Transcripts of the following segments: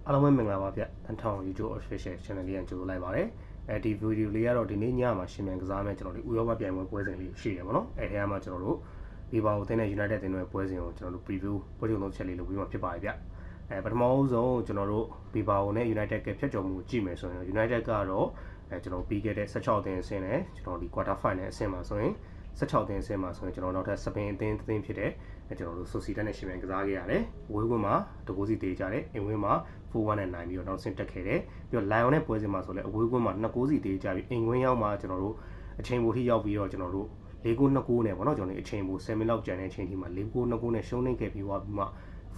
အားလုံးပဲမင်္ဂလာပါဗျ။အထောင် YouTube Official Channel လေးကကြိုလိုက်ပါတယ်။ဒီဗီဒီယိုလေးကတော့ဒီနေ့ညမှာရှင်မြန်ကစားမယ်ကျွန်တော်တို့ဥရောပပြိုင်ပွဲပွဲစဉ်လေးရှိတယ်ပေါ့နော်။အဲဒီထဲမှာကျွန်တော်တို့ဒီပါကိုတင်းတဲ့ United တင်းရဲ့ပွဲစဉ်ကိုကျွန်တော်တို့ preview ပွဲကြုံသုံးချက်လေးလုပ်ပြီးမှဖြစ်ပါတယ်ဗျ။ပထမဆုံးကျွန်တော်တို့ဒီပါကိုနဲ့ United ကဖြတ်ကျော်မှုကြည့်မယ်ဆိုရင် United ကတော့ကျွန်တော်ပြီးခဲ့တဲ့16တင်းအဆင့်နဲ့ကျွန်တော်ဒီ quarter final အဆင့်မှာဆိုရင်16တင်းအဆင့်မှာဆိုရင်ကျွန်တော်နောက်ထပ်စပင်အသင်းဖြစ်တဲ့ကျွန်တော်တို့ Sociedad နဲ့ရှင်မြန်ကစားခဲ့ရတယ်။ဝေးဝင်းမှာတကူစီတေးကြတယ်။အင်ဝင်းမှာ 4-1 နဲ့နိုင်ပြီးတော့နောက်ဆင့်တက်ခဲ့တယ်။ပြီးတော့ Lion နဲ့ပွဲစဉ်မှာဆိုလဲအဝေးကွင်းမှာ2ကူစီတေးကြပြီးအင်ဝင်းရောက်မှာကျွန်တော်တို့အချိန်ပိုထိရောက်ပြီးတော့ကျွန်တော်တို့4-2နဲ့ပေါ့နော်ကျွန်တော်တို့အချိန်ပို7မိနစ်လောက်ကြာတဲ့အချိန်ထိမှာ4-2နဲ့ရှုံးနေခဲ့ပြီးသွားပြီးမှ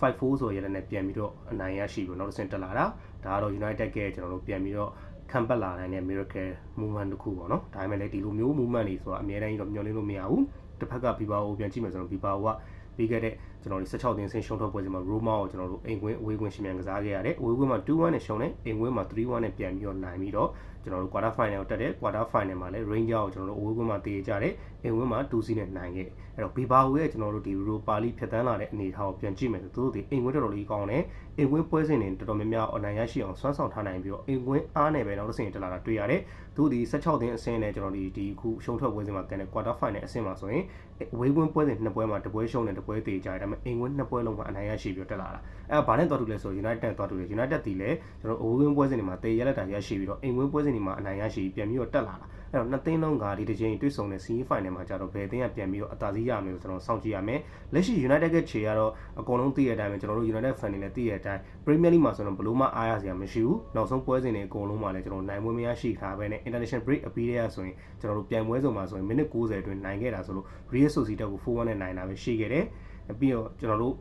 5-4ဆိုရတဲ့နဲ့ပြန်ပြီးတော့အနိုင်ရရှိပြီးနောက်ဆင့်တက်လာတာဒါကတော့ United ကကျွန်တော်တို့ပြန်ပြီးတော့ခံပတ်လာနိုင်တဲ့ miracle movement တစ်ခုပေါ့နော်ဒါပေမဲ့လည်းဒီလိုမျိုး movement တွေဆိုတာအများတိုင်းတော့မျှော်လင့်လို့မရဘူးတစ်ဖက်က Viva ကိုပြန်ကြည့်မယ်ဆိုတော့ Viva ကပြီးခဲ့တဲ့ကျွန်တော်ဒီ16တင်းဆင်းရှုံးထွက်ပွဲစဉ်မှာ Roma ကိုကျွန်တော်တို့အိမ်ကွင်းအဝေးကွင်းရှင်မြန်ကစားခဲ့ရတယ်အဝေးကွင်းမှာ2-1နဲ့ရှုံးတယ်အိမ်ကွင်းမှာ3-1နဲ့ပြန်ပြီးတော့နိုင်ပြီးတော့ကျွန်တော်တို့ quarter final ကိုတက်တယ် quarter final မှာလည်း Rangers ကိုကျွန်တော်တို့အဝေးကွင်းမှာတေးကြတယ်အိမ်ကွင်းမှာ2-0နဲ့နိုင်ခဲ့အဲ့တော့ Viva ရဲ့ကျွန်တော်တို့ဒီ Europa League ဖြတ်သန်းလာတဲ့အနေအထားကိုပြန်ကြည့်မယ်ဆိုသူတို့ဒီအိမ်ကွင်းတော်တော်လေးကောင်းတယ်အိမ်ကွင်းပွဲစဉ်တွေတော်တော်များများအနိုင်ရရှိအောင်စွမ်းဆောင်ထားနိုင်ပြီးတော့အိမ်ကွင်းအားနဲ့ပဲနောက်တစ်ဆင့်တက်လာတာတွေ့ရတယ်သူဒီ16တင်းအဆင့်နဲ့ကျွန်တော်ဒီခုရှုံးထွက်ပွဲစဉ်မှာကန်တဲ့ quarter final အဆင့်မှာဆိုရင်အဝေးကွင်းပွဲစဉ်2ပွဲမှာတစ်ပွဲရှုံးတယ်တစ်ပွဲတေးကြတယ်ဒါပေမဲ့အိမ်ကွင်း2ပွဲလုံးမှာအနိုင်ရရှိပြီးတက်လာတာအဲ့ဘာနဲ့တော်တူလဲဆို United တော်တူတယ် United တီလဲကျွန်တော်အဝေးကွင်းပွဲစဉ်တွေမှာတေးရလက်တာရရှိပြီးတော့အိမ်ကွင်းပွဲစဉ်တွေမှာအနိုင်ရရှိပြန်ပြီးတော့တက်လာတာအဲ့တော့နှစ်သိန်းလုံးကဒီတစ်ချိန်တွေ့ဆုံတဲ့ semi final မှာကြတော့ဘယ်အသင်းကပြန်ပြီးတော့အသာစီးရမယ်လို့ကျွန်တော်စောင့်ကြည့်ရမယ်လက်ရှိ United ကခြေကတော့အကုန်လုံးသိရတဲ့အတိုင်းပဲကျွန်တော်တို့ United fan တွေလည်းသိရတဲ့အတိုင်း Premier League မှာဆိုတော့ဘလို့မှအားရစရာမရှိဘူးနောက်ဆုံးပွဲစဉ်တွေအကုန်လုံးမှာလည်းကျွန်တော်နိုင်ပွဲမရရှိထားပဲနဲ့ International break အပြီးတည်းကဆိုရင်ကျွန်တော်တို့ပြန်ပွဲစုံမှာဆိုရင်မိနစ်90အတွင်းနိုင်ခဲ့တာဆိုလို့ Real Sociedad ကို 4-1 နဲ့နိုင်တာပဲရှိခဲ့တယ်ပြီးတော့ကျွန်တော်တို့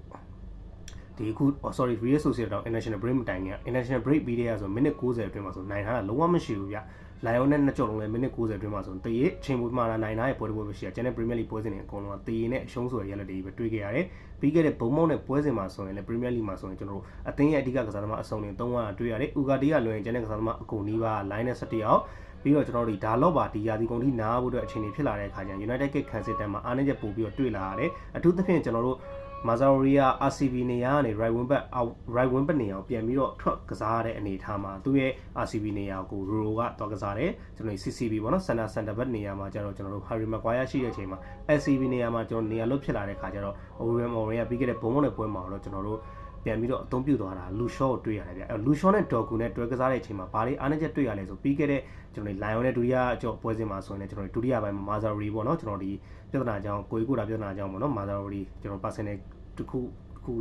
ဒီအခု Real Sociedad International break မတိုင်ခင် International break ပြီးတည်းကဆိုမိနစ်90အတွင်းမှာဆိုနိုင်ထားတာလုံးဝမရှိဘူးဗျLion နဲ့နှစ်ကြော်လုံးလည်းမိနစ်90အတွင်းမှာဆိုတရေချိန်ပိုမှာနိုင်ထားရဲ့ပွဲတစ်ပွဲပဲရှိတယ်ကျန်တဲ့ Premier League ပွဲစဉ်တွေအကုန်လုံးကတရေနဲ့အရှုံးဆိုရရလက်တွေပဲတွေ့ခဲ့ရတယ်ပြီးခဲ့တဲ့ဘုံမောက်နဲ့ပွဲစဉ်မှာဆိုရင်လည်း Premier League မှာဆိုရင်ကျွန်တော်တို့အသင်းရဲ့အဓိကကစားသမားအစုံတွေ300တွေ့ရတယ်ဥကာတီကလွယ်ရင်ကျန်တဲ့ကစားသမားအကုန်နီးပါး line နဲ့17အောင်ပြီးတော့ကျွန်တော်တို့ဒါလော့ပါဒီယာဒီကုန်ထိနားဖို့အတွက်အခြေအနေဖြစ်လာတဲ့အခါကျရင် United ကခံစစ်တမ်းမှာအားနည်းချက်ပို့ပြီးတော့တွေ့လာရတယ်အထူးသဖြင့်ကျွန်တော်တို့Mazzarri RCB နေရာကနေ right wing back နေရာကိုပြန်ပြီးတော့ထွက်ကစားတဲ့အနေအထားမှာသူ့ရဲ့ RCB နေရာကို Roro ကတွက်ကစားတယ်ကျွန်တော် CCB ပေါ့နော် center back နေရာမှာကျတော့ကျွန်တော်တို့ Harry Maguire ရှိတဲ့အချိန်မှာ LCB နေရာမှာကျွန်တော်နေရာလွတ်ဖြစ်လာတဲ့ခါကျတော့ Owen Morin ကပြီးခဲ့တဲ့ဘုံဘုံနဲ့ပွဲမှာတော့ကျွန်တော်တို့ပြန်ပြီးတော့အသုံးပြုသွားတာလူရှော့ကိုတွေ့ရတယ်ဗျလူရှော့နဲ့ဒေါ်ကူနဲ့တွဲကစားတဲ့အချိန်မှာဘာတွေအားနည်းချက်တွေ့ရလဲဆိုပြီးခဲ့တဲ့ကျွန်တော် Lion နဲ့ဒုတိယအကျော်ပွဲစဉ်မှာဆိုရင်ကျွန်တော်ဒုတိယပိုင်းမှာ Mazzarri ပေါ့နော်ကျွန်တော်ဒီပြဿနာကြောင့်ကိုတာပြဿနာကြောင့်ပေါ့နော် Mazzarri ကျွန်တော် personal တခ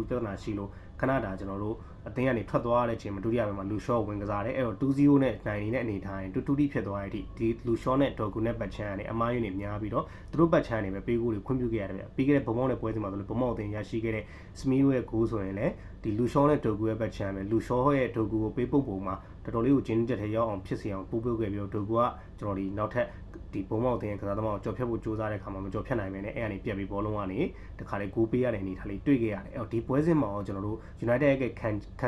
ုပြဿနာရှိလို့ခဏတာကျွန်တော်တို့အသင်းကနေထွက်သွားတဲ့အချိန်မှာဒုတိယပိုင်းမှာလူရှော့ဝင်ကစားတယ်အဲ့တော့2-0နဲ့နိုင်နေတဲ့အနေထားရင်2-2ဖြစ်သွားတဲ့အထိဒီလူရှော့နဲ့ဒေါ်ကူနဲ့ပတ်ချမ်းကနေအမားယူနေများပြီးတော့သူတို့ပတ်ချမ်းနေပဲပေးကိုတွေခွင့်ပြုခဲ့ရတယ်ဗျပြီးခဲ့တဲ့ဘုံမောက်နဲ့ပွဲစဉ်မှာဆိုလို့ဘုံမောက်အသင်းရရှိခဲ့တဲ့ Smith ရဲ့ဂိုးဆိုရင်လည်းဒီလူရှော့နဲ့ဒေါ်ကူရဲ့ပတ်ချမ်းပဲလူရှော့ရဲ့ဒေါ်ကူကိုပေးပုတ်ပုံမှာတော်တော်လေးကိုကျင်းချက်ထဲရောက်အောင်ဖြစ်စေအောင်ပို့ပေးခဲ့ပြီးတော့ဒေါ်ကူကကျွန်တော်ဒီနောက်ထပ်ဒီဘုံမောက်အသင်းရဲ့ကစားသမားကိုကြော်ဖြတ်ဖို့ကြိုးစားတဲ့ခါမှာမကြော်ဖြတ်နိုင်ပဲနဲ့အဲ့ကနေပြက်ပြီးဘောလုံးကနေတခါလေဂိုးပေးရတဲ့အနေထားလေးတွေ့ခဲ့ရတယ်အဲ့တော့ဒီပွဲစဉ်မှာကျွန်တော်တို့ United ရဲ့ခ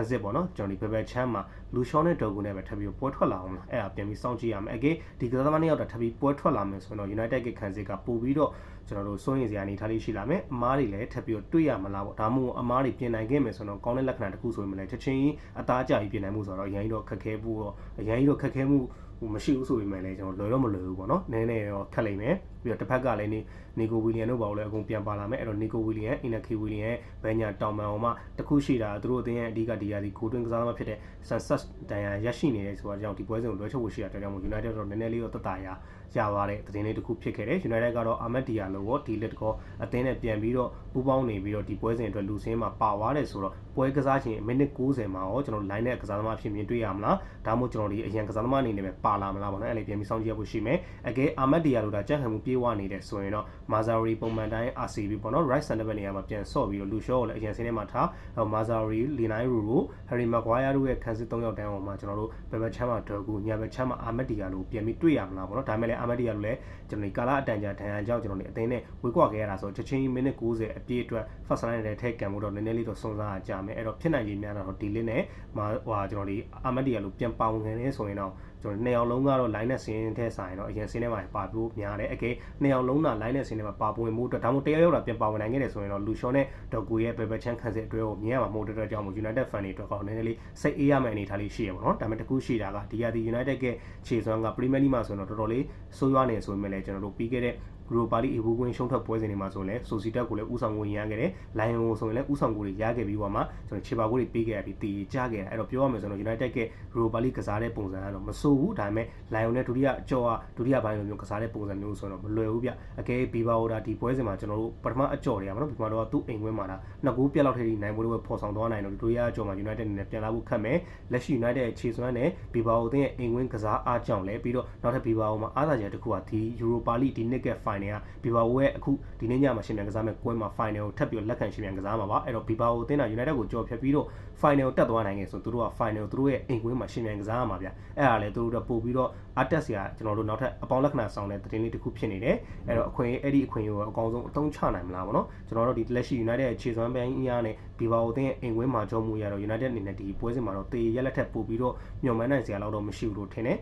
ံစစ်ပေါ့နော်ကျွန်တော်ဒီဘယ်ဘက်ချမ်းမှာလူရှော့နဲ့ဒေါ်ကူနဲ့ပဲထပ်ပြီးပွဲထွက်လာအောင်လားအဲ့ဒါပြန်ပြီးစောင့်ကြည့်ရမယ်အကေဒီကစားသမားနှစ်ယောက်ထပ်ပြီးပွဲထွက်လာမယ်ဆိုတော့ United ရဲ့ခံစစ်ကပို့ပြီးတော့ကျွန်တော်တို့စိုးရင်စရာအနေထားလေးရှိလာမယ်အမားတွေလည်းထပ်ပြီးတော့တွေ့ရမလားပေါ့ဒါမှမဟုတ်အမားတွေပြင်နိုင်ခဲ့မယ်ဆိုတော့ကောင်းတဲ့လက္ခဏာတစ်ခုဆိုရင်လည်းချက်ချင်းအသားကြပြီးပြင်နိုင်မှုဆိုတော့အရင်တော့ခက်ခဲမှုတော့အရင်တော့ခက်ခဲမှုမရှိဘူးဆိုပေမဲ့လည်းကျွန်တော်လွယ်တော့မလွယ်ဘူးပေါ့နော်နည်းနည်းတော့ခက်လိမ့်မယ်ပြီးတော့တစ်ဖက်ကလည်းနီကိုဝီလီယန်တို့ပါလို့လည်းအကုန်ပြန်ပါလာမယ်အဲ့တော့နီကိုဝီလီယန်အင်နခီဝီလီယန်ဘန်ညာတောင်မန်အောင်မှတခုရှိတာသူတို့အသင်းရဲ့အဓိကဒီယာဒီကိုတွင်းကစားသမားဖြစ်တဲ့ Sunset တန်ရရရှိနေတယ်ဆိုတာကြောင့်ဒီပွဲစဉ်ကိုလွှဲချုပ်ဖို့ရှိတာတဲ့ကြောင့် United တော့နည်းနည်းလေးတော့တတရသွားတဲ့သတင်းလေးတစ်ခုဖြစ်ခဲ့တယ် United ကတော့အာမက်ဒီယာလိုဒီလက်ကောအသင်းနဲ့ပြန်ပြီးတော့ပူးပေါင်းနေပြီးတော့ဒီပွဲစဉ်အတွက်လူစင်းမှာပါသွားတယ်ဆိုတော့ပွဲကစားခြင်းမိနစ်90မှာရောကျွန်တော် line နဲ့ကစားသမားဖြစ်မြင်တွေ့ရမလားဒါမှမဟုတ်ကျွန်တော်ဒီအရင်ကစားသမားအနေနဲ့ပဲပါလာမလားပေါ့နော်အဲ့လေပြန်ပြီးစောင့်ကြည့်ရဖို့ရှိမယ်အကဲအာမက်ဒီယာလိုဒါကြက်ခံမှုပြေးဝနေတယ်ဆိုရင်တော့ Mazzarri ပုံမှန်တိုင်း RCB ပေါ့နော် right center back နေရာမှာပြန်ဆော့ပြီးတော့လူရှော့ကိုလည်းအရင်စင်းထဲမှာထား Mazzarri လီနိုင်းရူရို Harry Maguire တို့ရဲ့ခံစစ်3ယောက်တန်းအောင်မှာကျွန်တော်တို့ဘယ်ဘက်ချမ်းမှာဒေါ်ကူညာဘက်ချမ်းမှာအာမက်ဒီယာလိုပြန်ပြီးတွေ့ရမလားပေါ့နော်ဒါပေမဲ့လည်းအာမက်ဒီယာလိုလည်းကျွန်တော်ဒီကာလာအတန်ကြာဒဏ်ရာကြောင့်ကျွန်တော်ဒီအသင်းနဲ့ဝေးကွာခဲ့ရတာဆိုချက်ချင်းမိနစ်90အပြည့်အတွက် first line နဲ့ထည့်ကန်မှုတော့နည်းနည်းလေးတော့စွန့်စားကြ မယ်အဲ့တော့ဖြစ်နိုင်ခြင်းများတော့ဒီလင်းနဲ့ကျွန်တော်ဒီအာမတ်ဒီယာလိုပြန်ပေါဝင်နေဆိုရင်တော့ကျွန်တော်2ယောက်လုံးကတော့ line နဲ့ဆင်းထဲဆိုင်တော့အရင်ဆင်းထဲမှာပါဖို့များတယ်အကဲ2ယောက်လုံးက line နဲ့ဆင်းထဲမှာပါပွင့်မှုအတွက်ဒါမှမဟုတ်တယောက်တာပြန်ပါဝင်နိုင်ခဲ့တယ်ဆိုရင်တော့လူရှော့နဲ့ဒေါ်ကူရဲ့ Pepper Chan ခန်းစစ်အတွဲကိုမြင်ရမှာမဟုတ်တဲ့ကြောင့် United fan တွေအတွက်ကတော့နည်းနည်းလေးစိတ်အေးရမယ့်အနေအထားလေးရှိရပါတော့ဒါပေမဲ့တခုရှိတာကဒီရာဒီ United ကခြေစွမ်းက Premier League မှာဆိုတော့တော်တော်လေးဆိုးရွားနေဆိုပေမဲ့လည်းကျွန်တော်တို့ပြီးခဲ့တဲ့ရိုပါလီအဘူကွင်းရှုံးထွက်ပွဲစဉ်တွေမှာဆိုလည်းဆိုစီတက်ကိုလည်းဥဆောင်ကိုရခဲ့တယ်။လိုင်ယွန်ကိုဆိုရင်လည်းဥဆောင်ကိုရခဲ့ပြီးတော့မှကျွန်တော်ခြေပါကိုတွေပေးခဲ့ရပြီးတည်ကြခဲ့တယ်။အဲ့တော့ပြောရမယ်ဆိုတော့ United ကရိုပါလီကစားတဲ့ပုံစံကတော့မဆိုးဘူး။ဒါပေမဲ့လိုင်ယွန်နဲ့ဒုတိယအကြောကဒုတိယပိုင်းလိုမျိုးကစားတဲ့ပုံစံမျိုးဆိုတော့မလွယ်ဘူးဗျ။အကဲဘီဘာအိုဒါဒီပွဲစဉ်မှာကျွန်တော်တို့ပထမအကြောတွေကမနော်ဘီဘာတော့သူ့အိမ်ဝင်းမှာဒါနှစ်ကူပြက်လောက်ထိနိုင်ပွဲတွေဖော်ဆောင်သွားနိုင်တော့ဒုတိယအကြောမှာ United နဲ့ပြန်လာဖို့ခက်မယ်။လက်ရှိ United ရဲ့ခြေစွမ်းနဲ့ဘီဘာအိုတဲ့အိမ်ဝင်းကစားအားကြောင့်လည်းပြီးတော့နောက်ထပ်ဘီဘာအိုမှာအားသာချက်တစ်ခုကဒီ Europa League ဒီနှစ်က final ကဘီဘာအိုအခုဒီနေ့ညမှာရှင်မြန်ကစားမဲ့ကွင်းမှာ final ကိုထပ်ပြီးလက်ခံရှင်မြန်ကစားမှာပါအဲ့တော့ဘီဘာကိုတင်းတာ United ကိုကြော်ဖြတ်ပြီးတော့ final ကိုတက်သွားနိုင်ခဲ့ဆိုသူတို့က final သူတို့ရဲ့အိမ်ကွင်းမှာရှင်မြန်ကစားရမှာဗျအဲ့ဒါလည်းသူတို့ပို့ပြီးတော့အတက်စရာကျွန်တော်တို့နောက်ထပ်အပေါင်းလက္ခဏာဆောင်တဲ့သတင်းလေးတစ်ခုဖြစ်နေတယ်အဲ့တော့အဲ့ဒီအခွင့်အရေးကိုအကောင်းဆုံးအသုံးချနိုင်မလားပေါ့နော်ကျွန်တော်တို့ဒီလက်ရှိ United ရဲ့ခြေစွမ်းပိုင်းအရာနဲ့ဘီဘာကိုတင်းရဲ့အိမ်ကွင်းမှာကြောမှုရတော့ United အနေနဲ့ဒီပွဲစဉ်မှာတော့တေရက်လက်ထက်ပို့ပြီးတော့ညှော်မှန်းနိုင်စရာတော့မရှိဘူးလို့ထင်တ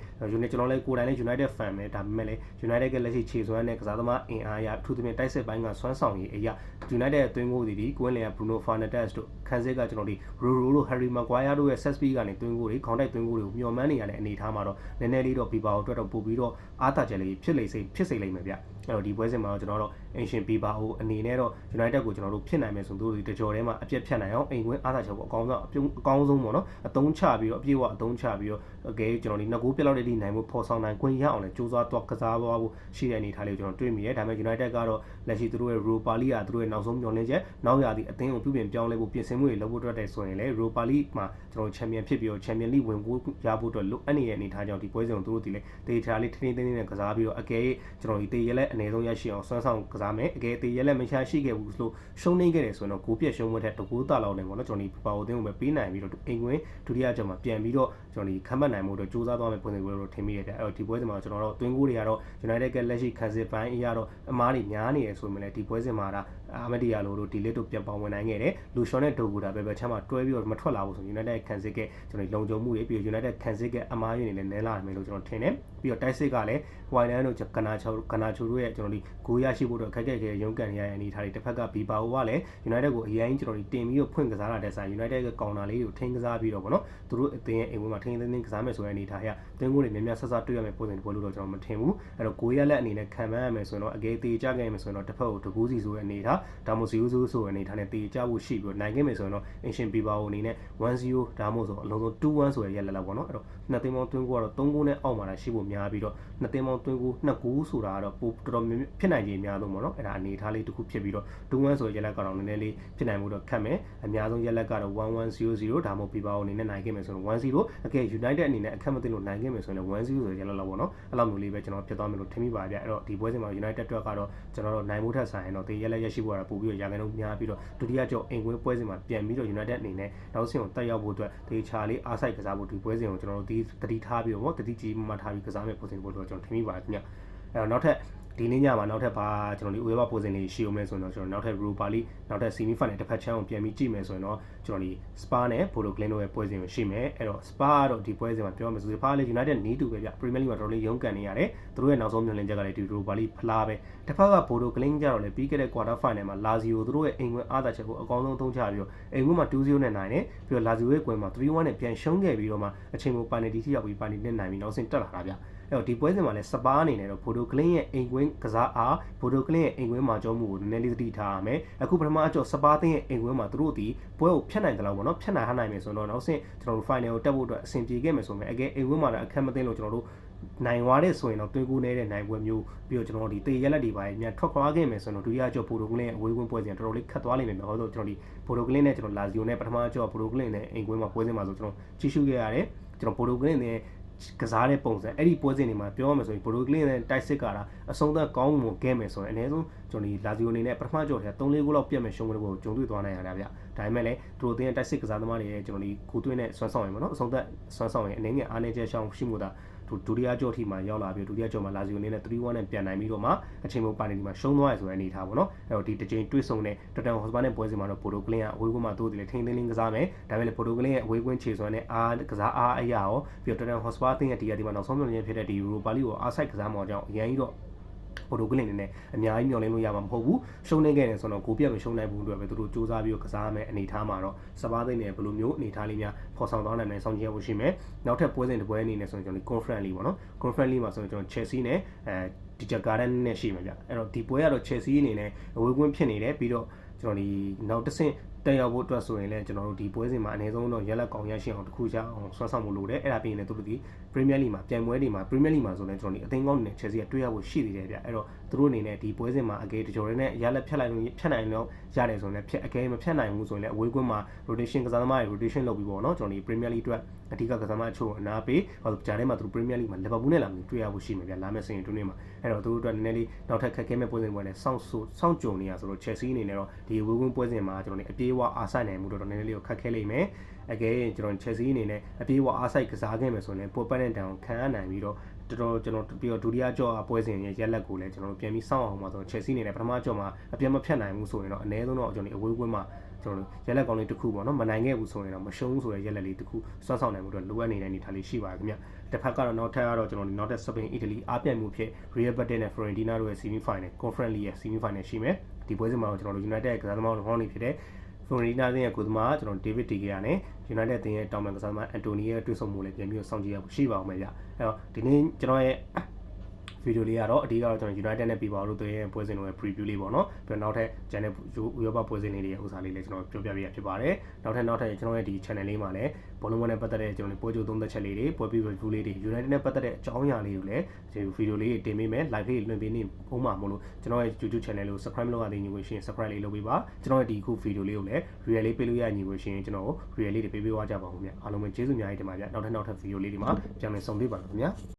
ယ်ကျွန်တော်လည်းကိုယ်တိုင်လည်း United fan ပဲဒါပေမဲ့လည်း United ကလက်ရှိခြေစွမ်းနဲ့ကစားသမားအင်အားအရအထူးသဖြင့်တိုက်စစ်ပိုင်းကစွမ်းဆောင်ရည်အရာ United ရဲ့သွင်းကိုဒီကွင်းလင်က Bruno Fernandes တို့ခန်းစစ်ကကျွန်တော်ဒီ Roro တို့ Harry Maguire တို့ရဲ့ set speed ကနေသွင်းကိုတွေခေါင်းတိုက်သွင်းကိုတွေကိုမျှော်မှန်းနေရတဲ့အနေအထားမှာတော့နည်းနည်းလေးတော့ဘီဘာကိုအတွက်တော့ပို့ပြီးတော့အားသာချက်လေးဖြစ်စေလိမ့်မယ်ဗျအဲ့တော့ဒီပွဲစဉ်မှာတော့ကျွန်တော်တို့အင်ရှင်ဘီဘာကိုအနေနဲ့တော့ United ကိုကျွန်တော်တို့ဖြစ်နိုင်မယ်ဆိုသူတို့ဒီတကြော်ထဲမှာအပြတ်ဖြတ်နိုင်အောင်အိမ်ကွင်းအားသာချက်ကိုအကောင်းဆုံးပေါ့နော်အသုံးချပြီးတော့အပြည့်အဝအသုံးချပြီးတော့အကဲကျွန်တော်ဒီနှစ်ကိုပြက်လောက်တဲ့ဒီနိုင်မှုဖော်ဆောင်နိုင်ခွင့်ရအောင်လဲစူးစမ်းတော့ကစားသွားဖို့ရှိတဲ့အနေအထားလေးကိုကျွန်တော်တွေ့မိတယ်ဒါပေမဲ့ United ကတော့လက်ရှိသူတို့ရဲ့ Europa League ကသူတို့ရဲ့နောက်ဆုံးမျှော်လင့်ချက်နောက်ရာသီအသင်းကိုပြုပြင်ပြောင်းလဲဖို့ပြင်ဆင်မှုတွေလုပ်ဖို့အတွက်တဲ့ဆိုရင်လည်း Europa League မှာကျွန်တော်ချန်ပီယံဖြစ်ပြီးတော့ချန်ပီယံလိဝင်ဖို့ရဖို့အတွက်လိုအပ်နေတဲ့အနေအထားကြောင့်ဒီပွဲစဉ်ကိုသူတို့ဒီလေတေချာလေးထိန်းသိမ်းနဲ့ကစားပြီးတော့အကဲကျွန်တော်ဒီတေရက်လက်အနေဆုံးရရှိအောင်စွမ်းဆောင်ကစားမယ်အကဲတေရက်လက်မရရှိခဲ့ဘူးလို့ရှုံးနေခဲ့တယ်ဆိုရင်တော့ကိုပြက်ရှုံးမှုတဲ့တကူတာလောက်နေပေါ့နော်ကျွန်တော်ဒီပါဝအသင်းကိုပဲပေးနိုင်ပြီးတော့အင်ကွင်းဒုတိယကြောင်မှာပြန်ပြီးတော့ကျွန်တော်ဒီခမ်းပတ်နိုင်မှုတော့စူးစမ်းသွားမယ်ပုံစံမျိုးလို့ထင်မိရတယ်အဲ့တော့ဒီပွဲစဉ်မှာကျွန်တော်တို့တွင်းကိုတွေကတော့ United ကလက်ရှိခံစစ်ပိုင်းအရာတော့အမားတွေများနေရဆိုမှလည်းဒီပွဲစဉ်မှာဒါအာမဒီယာလိုတို့ဒီလစ်တို့ပြန်ပေါဝင်နိုင်ခဲ့တယ်လူရှော့နဲ့ဒိုဂူတာပဲချမ်းမှာတွဲပြီးတော့မထွက်လာဘူးဆို United ခံစစ်ကကျွန်တော်လုံခြုံမှုတွေပြီးတော့ United ခံစစ်ကအမားရင်းနေလည်းနဲလာမယ်လို့ကျွန်တော်ထင်တယ်ပြီးတော့တိုက်စစ်ကလည်းဝိုင်လန်တို့ကနာချိုတို့ရဲ့ကျွန်တော်ဒီဂိုးရရှိဖို့တော့ခက်ခဲရုန်းကန်ရတဲ့အနေအထားတွေတစ်ဖက်ကဘီဘာအိုကလည်း United ကိုအရင်ကျွန်တော်ဒီတင်ပြီးတော့ဖွင့်ကစားတာတဲ့ဆိုင် United ကကောင်တာလေးကိုထိန်းကစားပြီးတော့ဗောနော်သူတို့အသင်းရဲ့အိမ်ဝင်းမှာထိန်းသိမ်းကစားမယ်ဆိုတဲ့အနေအထားအရသွင်းကိုတွေများများဆက်တွေ့ရမယ်ပုံစံတစ်ပွဲလို့တော့ကျွန်တော်မထင်ဘူးအဲ့တော့ဂိုးရလက်အနေနဲ့ခံမှန်းရမယ်ဆိုရင်တော့အကဲတေချခဲ့မယ်ဆိုရင်တော့တစ်ဖက်ကိုတကူးစီဆိုတဲ့အနေအထားဒါမှမဟုတ်0-0ဆိုတဲ့အနေအထားနဲ့တေချဖို့ရှိပြီးတော့နိုင်ခဲ့မယ်ဆိုရင်တော့အင်ရှင်ဘီဘာအိုအနေနဲ့ 1-0 ဒါမှမဟုတ်ဆိုအလုံးစုံ 2-1 ဆိုတဲ့ရက်လက်လောက်ဗောနော်အဲ့တော့နှစ်သင်းပေါင်းသွင်းကိုကတော့3ဂိုးနဲ့အောက်မှာရှိဖို့များပြီးတော့နှစ်သင်းပေါင်းသွင်းကို2ဂိုးဆိုတာကတော့ပိုတော်တော်ဖြစ်နိုင်ခြေအများဆုံးဗောနော်အဲ့ဒါအနေအထားလေးတစ်ခုဖြစ်ပြီးတော့2-1ဆိုတဲ့ရက်လက်ကတော့နည်းနည်းလေးဖြစ်နိုင်မှုတော့ခက်မယ်အများဆုံးရက်လက်ကတော့ 1-1-0-0 ဒါမှမဟုတ်ဘီဘာအိုအနေနဲ့နိုင်ခဲ့မယ်ဆိုရင် 1-0 အကဲ United အနေနဲ့အခက်မသိလို့နိုင်ခဲ့မယ်ဆိုရင် 1-0 ဆိုတဲ့ရက်လက်လောက်ဗောနော်အဲ့လိုမျိုးလေးပဲကျွန်တော်ဖြစ်သွားမယ်လို့ထင်မိပါဗျအဲ့တော့ဒီပွဲစဉ်မှာ United အတွက်ကတော့ကျွန်တော်တို့နိုင်မှုထက်ဆိုင်ရင်တော့တေးရက်လက်ရရှိဖို့ကတော့ပို့ပြီးတော့ရာခိုင်နှုန်းများပြီးတော့ဒုတိယကြော့အင်ကွင်းပွဲစဉ်မှာပြန်ပြီးတော့ United အနေနဲ့နောက်ဆင့်ကိုတက်ရောက်ဖို့အတွက်တေချာလေးအားစိုက်ကစားဖို့ဒီပွဲစဉ်ကိုကျွန်တော်တို့တတိထားပြီးတော့တတိကြီးမှထားပြီးကစားမယ်ပုံစံပို့တော့ကျွန်တော်ထင်မိပါတယ်ခင်ဗျအဲ့တော့နောက်ထပ်ဒီနေ့ညမှာနောက်ထပ်ပါကျွန်တော်ဒီ UEFA ပုံစံလေးရှိအောင်မယ်ဆိုရင်တော့ကျွန်တော်နောက်ထပ် Europa League နောက်ထပ် semi final တစ်ဖက်ချမ်းအောင်ပြန်ပြီးကြည့်မယ်ဆိုရင်တော့ကျွန်တော်ဒီ Spa နဲ့ Bodo Glimt တို့ရဲ့ပွဲစဉ်ကိုရှိမယ်အဲ့တော့ Spa ကတော့ဒီပွဲစဉ်မှာပြောမယ်ဆိုရင် Spa လည်း United နီးတူပဲဗျ Premier League မှာတော်တော်လေးရုန်းကန်နေရတယ်သူတို့ရဲ့နောက်ဆုံးမျှော်လင့်ချက်ကလည်းဒီ Europa League ဖလားပဲတစ်ဖက်က Bodo Glimt ကြတော့လေပြီးခဲ့တဲ့ quarter final မှာ Lazio သူတို့ရဲ့အိမ်ကွင်းအားသာချက်ကိုအကောင်းဆုံးသုံးချပြီးတော့အိမ်ကွင်းမှာ 2-0 နဲ့နိုင်တယ်ပြီးတော့ Lazio ရဲ့ကွင်းမှာ 3-1 နဲ့ပြန်ရှုံးခဲ့ပြီးတော့မှအချိန်ကို penalty ထိရောက်ပြီး penalty နဲ့နိုင်ပြီးနောက်ဆင့်တက်လာတာဗျအဲ့တော့ဒီပွဲစဉ်မှာလည်းစပါးအနေနဲ့တော့ Bodo Glimt ရဲ့အိမ်ကွင်းကစားအား Bodo Glimt ရဲ့အိမ်ကွင်းမှာကြောမှုကိုနည်းနည်းလေးသတိထားရမယ်အခုပထမအကျော်စပါးသင်းရဲ့အိမ်ကွင်းမှာသူတို့ဒီပွဲကိုဖျက်နိုင်တယ်လို့ပေါ့နော်ဖျက်နိုင်ထားနိုင်မယ်ဆိုတော့နောက်ဆင့်ကျွန်တော်တို့ final ကိုတက်ဖို့အတွက်အဆင်ပြေခဲ့မယ်ဆိုရင်အကဲအိမ်ကွင်းမှာလည်းအခက်မသိလို့ကျွန်တော်တို့နိုင်သွားတဲ့ဆိုရင်တော့တွင်းကူးနေတဲ့နိုင်ပွဲမျိုးပြီးတော့ကျွန်တော်တို့ဒီတေရက်လက်တွေပါများထွက်ခွာခဲ့မယ်ဆိုတော့ဒုတိယကျော် Bodo Glimt ရဲ့အဝေးကွင်းပွဲစဉ်တော်တော်လေးခတ်သွားလိမ့်မယ်ဟုတ်ဆိုကျွန်တော်ဒီ Bodo Glimt နဲ့ကျွန်တော် Lazio နဲ့ပထမကျော် Bodo Glimt နဲ့အိမ်ကွင်းမှာပွဲစဉ်မှာဆိုကျွန်တော်ကြည့်ရှုခဲ့ရတယ်ကျွန်တော် Bodo Glimt နဲ့ကစားတဲ့ပုံစံအဲ့ဒီပွဲစဉ်တွေမှာပြောရမယ်ဆိုရင် Bodo Glimt နဲ့တိုက်စစ်ကတာအဆုံးသက်ကောင်းမှုခဲ့မယ်ဆိုရင်အနည်းဆုံးကျွန်တော်ဒီ Lazio အနေနဲ့ပထမကြော်ထဲ3-4 ဂိုးလောက်ပြတ်မဲ့ရှုံးတဲ့ပွဲကိုဂျုံတွေ့သွားနိုင်ရတယ်ဗျဒါပေမဲ့လည်းသူတို့တင်းတိုက်စစ်ကစားသမားတွေရဲ့ကျွန်တော်ဒီကိုသွင်းတဲ့စွမ်းဆောင်ရည်ပေါ့နော်အဆုံးသက်စွမ်းဆောင်ရည်အနေငယ်အားနည်းချက်ရှောင်ရှိမှုတာ ဒုတိယကြော့ထိမှာရောက်လာပြီးဒုတိယကြော့မှာလာဇီယိုအနေနဲ့ 3-1 နဲ့ပြန်နိုင်ပြီးတော့မှအချိန်ပိုပါနေဒီမှာရှုံးသွားရဆိုတဲ့အနေထားပေါ့နော်အဲ့တော့ဒီတစ်ချိန်တွေ့ဆုံတဲ့တော်တန်ဟော့စပါနဲ့ပွဲစဉ်မှာတော့ပိုတိုကလင်းကအဝေးကွင်းမှာတိုးတယ်လေထိန်းသိမ်းလင်းကစားမယ်ဒါပေမဲ့ပိုတိုကလင်းရဲ့အဝေးကွင်းခြေစွမ်းနဲ့အားကစားအားအရာရောပြီးတော့တော်တန်ဟော့စပါအသင်းရဲ့ဒီမှာနောက်ဆုံးမျှော်လင့်ချက်ဖြစ်တဲ့ဒီယူရိုပါလိကိုအားဆိုင်ကစားမှာကြောင့်အရင်ကြီးတော့ပိုတိုကလင်းနေနဲ့အများကြီးမျှော်လင့်လို့ရမှာမဟုတ်ဘူးရှုံးနေခဲ့တယ်ဆိုတော့ကိုပြတ်မရှုံးနိုင်ဘူးအတွက်ပဲသူတို့စူးစမ်းပြီးတော့ကစားမယ်အနေထားမှာတော့စပါးသိန်းနဲ့ဘယ်လိုမျိုးအနေထားလေးများဖော်ဆောင်သွားနိုင်မယ်စောင့်ကြည့်ရဖို့ရှိမယ်နောက်ထပ်ပွဲစဉ်တစ်ပွဲအနေနဲ့ဆိုရင်ကျွန်တော်ဒီ conference league ပေါ့နော် conference league မှာဆိုရင်ကျွန်တော် Chelsea နဲ့ဒီဂျကာဒန်နဲ့ရှိမှာဗျအဲ့တော့ဒီပွဲကတော့ Chelsea အနေနဲ့အဝေးကွင်းဖြစ်နေတယ်ပြီးတော့ကျွန်တော်ဒီနောက်တစ်ဆင့်တက်ရောက်ဖို့အတွက်ဆိုရင်လည်းကျွန်တော်တို့ဒီပွဲစဉ်မှာအနည်းဆုံးတော့ရက်လက်ကောင်ရရှိအောင်တစ်ခုချအောင်ဆွမ်းဆောင်မှုလိုတယ်အဲ့ဒါပြီးရင်လည်းသူတို့ဒီ Premier League မှာပြိုင်ပွဲတွေမှာ Premier League မှာဆိုရင်ကျွန်တော်ဒီအသင်းကောင်းတွေနဲ့ Chelsea ကတွေ့ရဖို့ရှိသေးတယ်ဗျအဲ့တော့သူတို့အနေနဲ့ဒီပွဲစဉ်မှာအကယ်တကြော်ရနဲ့ရက်လက်ဖြတ်နိုင်လို့ဖြတ်နိုင်တော့ရတယ်ဆိုရင်လည်းအကယ်မဖြတ်နိုင်ဘူးဆိုရင်လည်းအဝေးကွင်းမှာ rotation ကစားသမားတွေ rotation လုပ်ပြီးပေါ့နော်ကျွန်တော်ဒီ Premier League အတွက်အဓိကကစားသမားအချို့အနာပေးဟောဂျာထဲမှာသူတို့ Premier League မှာ Liverpool နဲ့လာပြီးတွေ့ရဖို့ရှိမယ်ဗျလာမယ့်စင်တွင်းမှာအဲ့တော့သူတို့အတွက်နည်းနည်းလေးနောက်ထပ်ခက်ခဲမဲ့ပွဲစဉ်ပွဲနဲ့စောင့်ကြုံနေရဆိုတော့ Chelsea အနေနဲ့တော့ဒီအဝေးကွင်းပွဲစဉ်မှာကျွန်တော်ဒီအပြေးအဝအားဆိုင်နိုင်မှုတော့နည်းနည်းလေးကိုခက်ခဲလိမ့်မယ်အကယ်ကျွန်တော် Chelsea အနေနဲ့အပြေးအဝအားဆိုင်ကစားခဲ့မယ်ဆိုရင်ပွဲပတ်တဲ့တန်ခံရနိုင်ပြီးတော့တော်တော်ကျွန်တော်ပြီးတော့ဒုတိယကြော့ပွဲစဉ်ရဲ့ရက်လက်ကိုလည်းကျွန်တော်တို့ပြန်ပြီးစောင့်အောင်ပါဆိုတော့ Chelsea အနေနဲ့ပထမကြော့မှာအပြတ်မဖြတ်နိုင်ဘူးဆိုရင်တော့အနည်းဆုံးတော့ကျွန်တော်ဒီအဝေးကွင်းမှာကျွန်တော်ရက်လက်ကောင်းလေးတစ်ခုပေါ့နော်မနိုင်ခဲ့ဘူးဆိုရင်တော့မရှုံးဘူးဆိုတဲ့ရက်လက်လေးတစ်ခုစွမ်းဆောင်နိုင်မှုတော့လိုအပ်နေတဲ့အနေအထားလေးရှိပါခင်ဗျတစ်ဖက်ကတော့နောက်ထပ်ကတော့ကျွန်တော်ဒီနောက်ထပ်စပိန်အီတလီအားပြိုင်မှုဖြစ် Real Betis နဲ့ Fiorentina တို့ရဲ့ semi final conference league ရဲ့ semi final ရှိမယ်ဒီပွဲစဉ်မှာတော့ကျွန်တော်တို့ United ရဲ့ကစားသမားတွေဟောင်းနေဖြစ်တဲ့ Fiorentina အသင်းရဲ့ကိုသမားကျွန်တော် David De Gea နဲ့ United အသင်းရဲ့တောင်ပံကစားသမား Antonio ရဲ့တွေ့ဆုံမှုလည်းပြန်ပြီးတော့စောင့်ကြည့်ရဖို့ရှိပါအောင်မယ်ဗျအဲ့တော့ဒီနေ့ကျွန်တော်ရဲ့ဗီဒီယိုလေးကတော့အဓိကတော့ကျွန်တော် United နဲ့ပြည်ပါလို့တွေ့ရဲ့ပွဲစဉ်တွေရဲ့ preview လေးပေါ့နော်ပြီးတော့နောက်ထပ် channel ဥရောပပွဲစဉ်လေးတွေရဲ့ဥစားလေးလည်းကျွန်တော်ပြောပြပေးရဖြစ်ပါတယ်နောက်ထပ်ကျွန်တော်ရဲ့ဒီ channel လေးမှာလည်းဘောလုံးပွဲနဲ့ပတ်သက်တဲ့ကျွန်တော်ပွဲကြိုသုံးသက်ချက်လေးတွေပွဲပြီး review လေးတွေ United နဲ့ပတ်သက်တဲ့အကြောင်းအရာလေးတွေလည်းဒီဗီဒီယိုလေးတင်ပေးမယ် live လေးလွှင့်ပေးနေပုံမှာမို့လို့ကျွန်တော်ရဲ့ YouTube channel လေးကို subscribe လုပ်ရတဲ့ညီကိုရှင် subscribe လေးလုပ်ပေးပါကျွန်တော်ရဲ့ဒီခုဗီဒီယိုလေးကိုလည်း real လေးပေးလို့ရညီကိုရှင်ကျွန်တော် real လေးတွေပေးပေးသွားကြပါဦးခင်ဗျအားလုံးပဲကျေးဇူးအများကြီးတင်ပါဗျနောက်ထပ်ဗီဒီယိုလေးတွေမှာပြန်လည်ဆုံတွေ့ပါမယ်ခင်ဗျာ